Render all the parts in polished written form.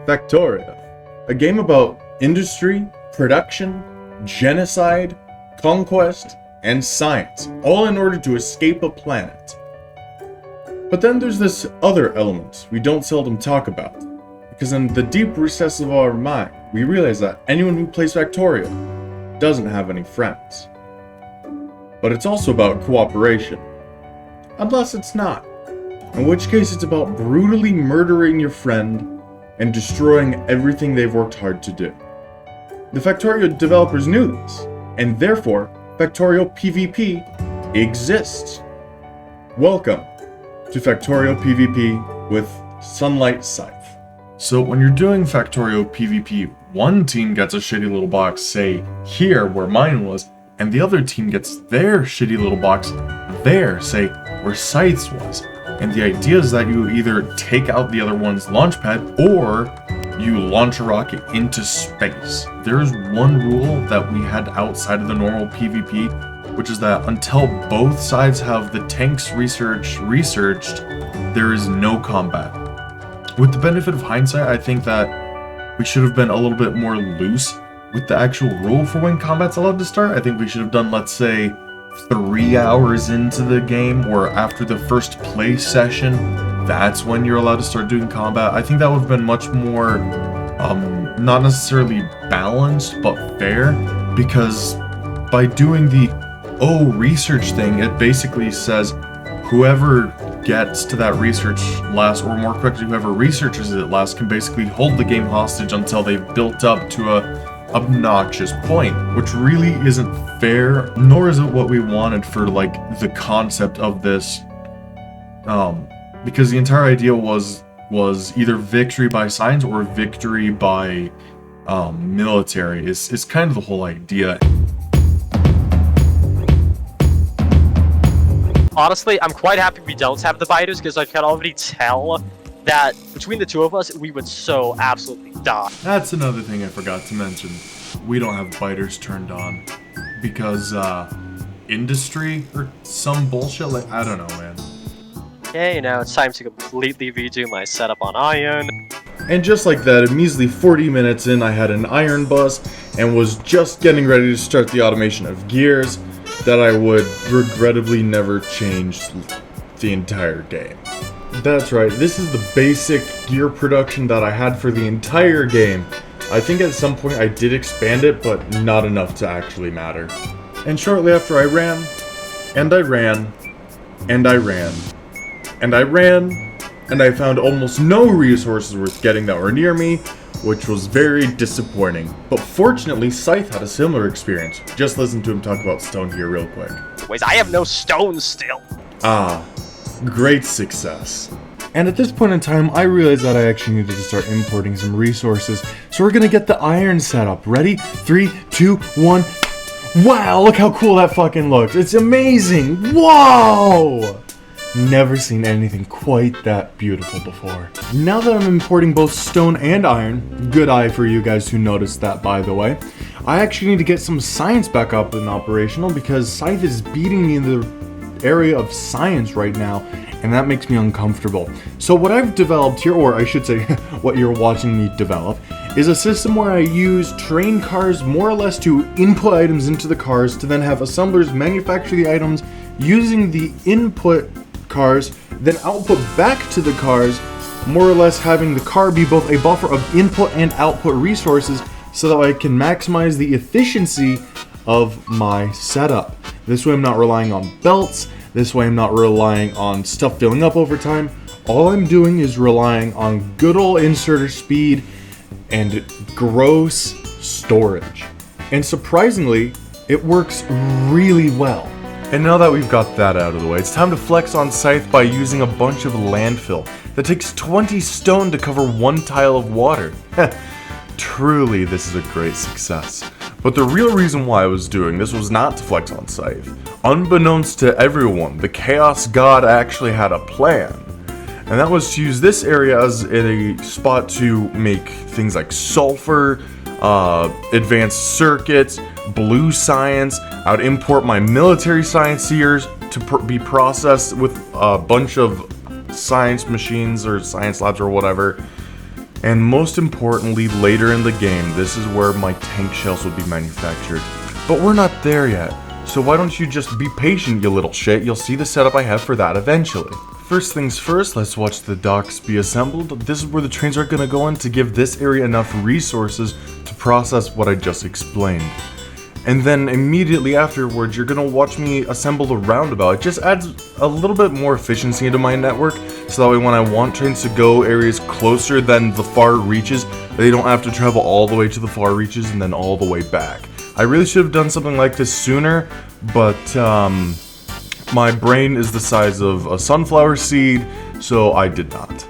Factorio, a game about industry, production, genocide, conquest, and science, all in order to escape a planet. But then there's this other element we don't seldom talk about, because in the deep recess of our mind, we realize that anyone who plays Factorio doesn't have any friends. But it's also about cooperation. Unless it's not. In which case it's about brutally murdering your friend and destroying everything they've worked hard to do. The Factorio developers knew this, and therefore Factorio PvP exists. Welcome to Factorio PvP with Sunlight Scythe. So when you're doing Factorio PvP, one team gets a shitty little box, say here where mine was, and the other team gets their shitty little box there, say where Scythe's was. And the idea is that you either take out the other one's launch pad or you launch a rocket into space. There's one rule that we had outside of the normal PvP, which is that until both sides have the tanks researched, there is no combat. With the benefit of hindsight, I think that we should have been a little bit more loose with the actual rule for when combat's allowed to start. I think we should have done, let's say, 3 hours into the game, or after the first play session, that's when you're allowed to start doing combat. I think that would have been much more, not necessarily balanced, but fair, because by doing the research thing, it basically says whoever gets to that research last, or more correctly, whoever researches it last, can basically hold the game hostage until they've built up to a obnoxious point, which really isn't fair, nor is it what we wanted for like the concept of this, because the entire idea was either victory by science or victory by military is kind of the whole idea. Honestly, I'm quite happy we don't have the biters, because I can already tell that between the two of us, we would so absolutely die. That's another thing I forgot to mention. We don't have biters turned on because industry or some bullshit, like, I don't know, man. Okay, now it's time to completely redo my setup on iron. And just like that, a measly 40 minutes in, I had an iron bus and was just getting ready to start the automation of gears that I would regrettably never change the entire game. That's right, this is the basic gear production that I had for the entire game. I think at some point I did expand it, but not enough to actually matter. And shortly after I ran, and I ran, and I ran, and I ran, and I found almost no resources worth getting that were near me, which was very disappointing. But fortunately, Scythe had a similar experience. Just listen to him talk about stone here real quick. Wait, I have no stone still. Ah. Great success. And at this point in time, I realized that I actually needed to start importing some resources. So we're gonna get the iron set up. Ready? 3, 2, 1. Wow, look how cool that fucking looks. It's amazing. Whoa! Never seen anything quite that beautiful before. Now that I'm importing both stone and iron, good eye for you guys who noticed that, by the way, I actually need to get some science back up and operational, because Scythe is beating me in the area of science right now, and that makes me uncomfortable. So what I've developed here, or I should say what you're watching me develop, is a system where I use train cars more or less to input items into the cars, to then have assemblers manufacture the items using the input cars, then output back to the cars, more or less having the car be both a buffer of input and output resources, so that I can maximize the efficiency of my setup. This way I'm not relying on belts, this way I'm not relying on stuff filling up over time. All I'm doing is relying on good old inserter speed and gross storage. And surprisingly, it works really well. And now that we've got that out of the way, it's time to flex on Scythe by using a bunch of landfill that takes 20 stone to cover 1 tile of water. Truly, this is a great success. But the real reason why I was doing this was not to flex on Scythe. Unbeknownst to everyone, the Chaos God actually had a plan. And that was to use this area as a spot to make things like sulfur, advanced circuits, blue science. I would import my military scienceers to be processed with a bunch of science machines or science labs or whatever. And most importantly, later in the game, this is where my tank shells will be manufactured. But we're not there yet, so why don't you just be patient, you little shit? You'll see the setup I have for that eventually. First things first, let's watch the docks be assembled. This is where the trains are gonna go in to give this area enough resources to process what I just explained. And then immediately afterwards, you're gonna watch me assemble the roundabout. It just adds a little bit more efficiency into my network, so that way when I want trains to go areas closer than the far reaches, they don't have to travel all the way to the far reaches and then all the way back. I really should have done something like this sooner, but my brain is the size of a sunflower seed, so I did not.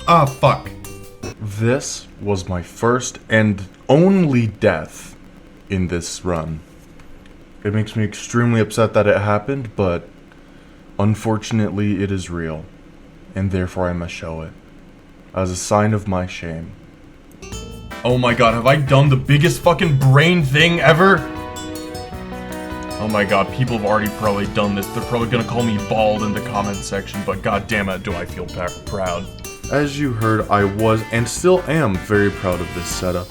Ah, fuck. This was my first and only death in this run. It makes me extremely upset that it happened, but unfortunately it is real, and therefore I must show it, as a sign of my shame. Oh my god, have I done the biggest fucking brain thing ever? Oh my god, people have already probably done this. They're probably gonna call me bald in the comment section, but god damn it, do I feel proud. As you heard, I was and still am very proud of this setup.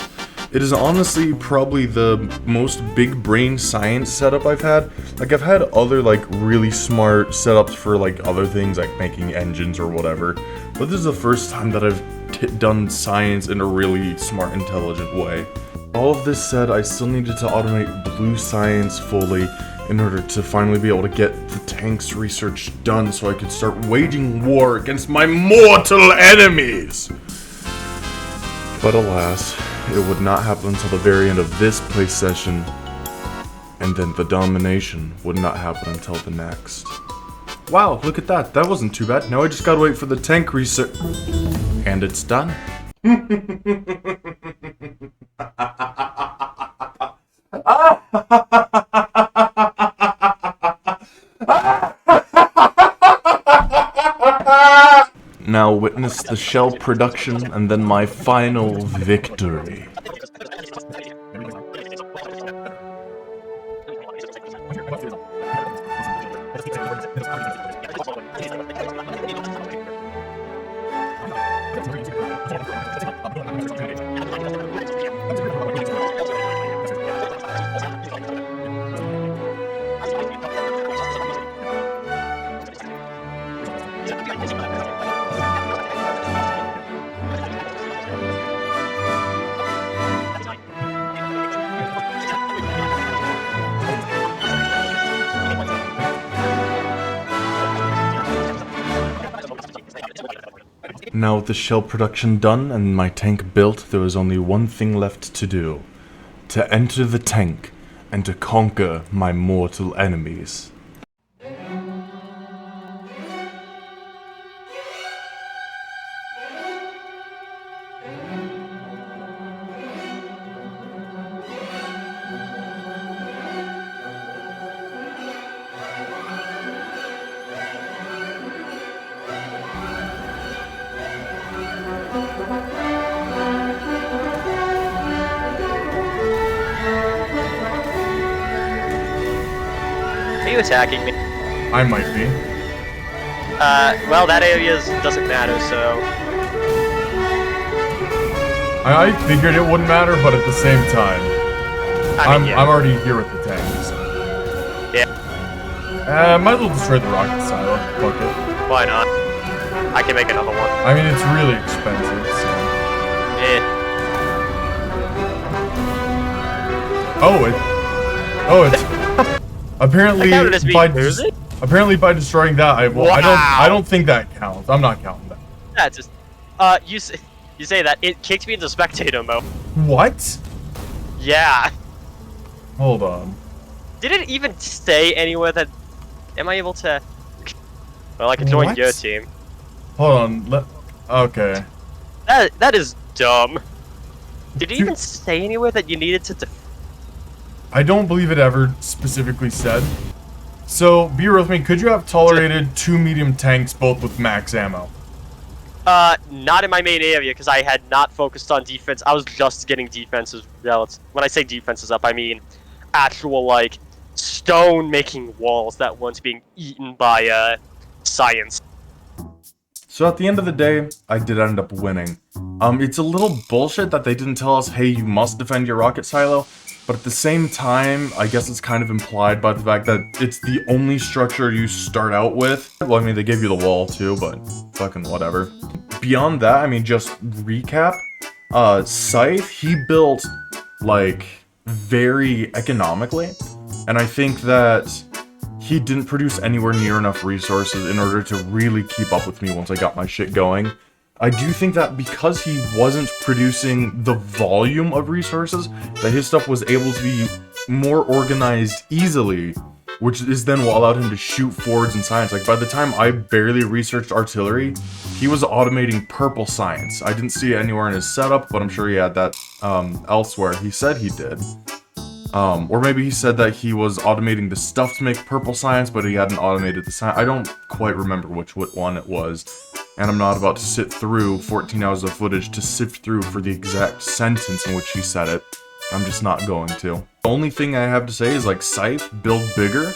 It is honestly probably the most big brain science setup I've had. Like, I've had other like really smart setups for like other things like making engines or whatever, but this is the first time that I've done science in a really smart, intelligent way. All of this said, I still needed to automate blue science fully in order to finally be able to get the tank's research done so I could start waging war against my mortal enemies. But alas, it would not happen until the very end of this play session, and then the domination would not happen until the next. Wow, look at that. That wasn't too bad. Now I just gotta wait for the tank research. And it's done. Now witness the shell production and then my final victory. Now with the shell production done and my tank built, there was only one thing left to do. To enter the tank and to conquer my mortal enemies. Are you attacking me? I might be. Well, that area doesn't matter, so... I figured it wouldn't matter, but at the same time, I'm already here with the tanks. Yeah. Might as well destroy the rocket silo. Fuck it. Why not? I can make another one. I mean, it's really expensive, so... Oh, it's... Apparently, by destroying that, I don't think that counts. I'm not counting that. Yeah, just, you say that, it kicked me into spectator mode. What? Yeah. Hold on. Did it even say anywhere that... Am I able to... Well, I can join What? your team. Hold on. Okay. That is dumb. Did it Dude. even say anywhere that you needed to... I don't believe it ever specifically said. So, be real with me. Could you have tolerated 2 medium tanks, both with max ammo? Not in my main area, because I had not focused on defense. I was just getting defenses. When I say defenses up, I mean actual, like, stone-making walls that weren't being eaten by, science. So at the end of the day, I did end up winning. It's a little bullshit that they didn't tell us, hey, you must defend your rocket silo, but at the same time, I guess it's kind of implied by the fact that it's the only structure you start out with. Well, I mean, they gave you the wall too, but fucking whatever. Beyond that, I mean, just recap, Scythe, he built, like, very economically, and I think that he didn't produce anywhere near enough resources in order to really keep up with me once I got my shit going. I do think that because he wasn't producing the volume of resources, that his stuff was able to be more organized easily, which is then what allowed him to shoot forwards in science. Like, by the time I barely researched artillery, he was automating purple science. I didn't see it anywhere in his setup, but I'm sure he had that elsewhere. He said he did. Or maybe he said that he was automating the stuff to make purple science, but he hadn't automated the science. I don't quite remember which one it was. And I'm not about to sit through 14 hours of footage to sift through for the exact sentence in which he said it. I'm just not going to. The only thing I have to say is, like, Scythe, build bigger.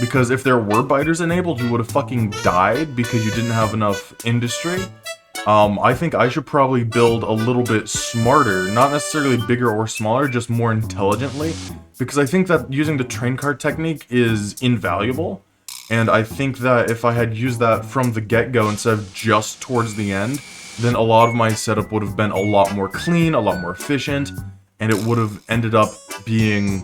Because if there were biters enabled, you would have fucking died because you didn't have enough industry. I think I should probably build a little bit smarter, not necessarily bigger or smaller, just more intelligently, because I think that using the train car technique is invaluable, and I think that if I had used that from the get-go instead of just towards the end, then a lot of my setup would have been a lot more clean, a lot more efficient, and it would have ended up being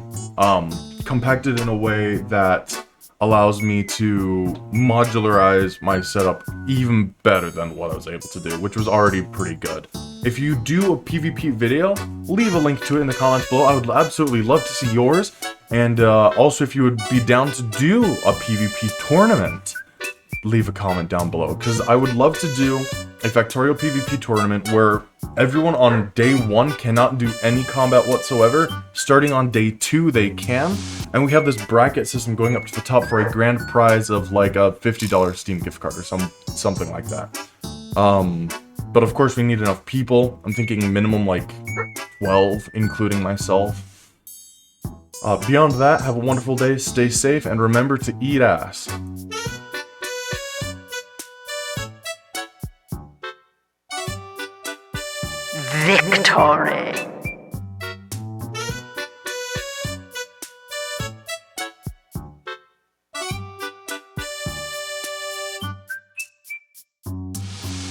compacted in a way that allows me to modularize my setup even better than what I was able to do, which was already pretty good. If you do a PvP video, leave a link to it in the comments below. I would absolutely love to see yours. And also, if you would be down to do a PvP tournament, leave a comment down below, because I would love to do a Factorio PvP tournament where everyone on day 1 cannot do any combat whatsoever. Starting on day 2, they can. And we have this bracket system going up to the top for a grand prize of like a $50 Steam gift card or something like that. But of course we need enough people. I'm thinking minimum like 12, including myself. Beyond that, have a wonderful day, stay safe, and remember to eat ass. Victory!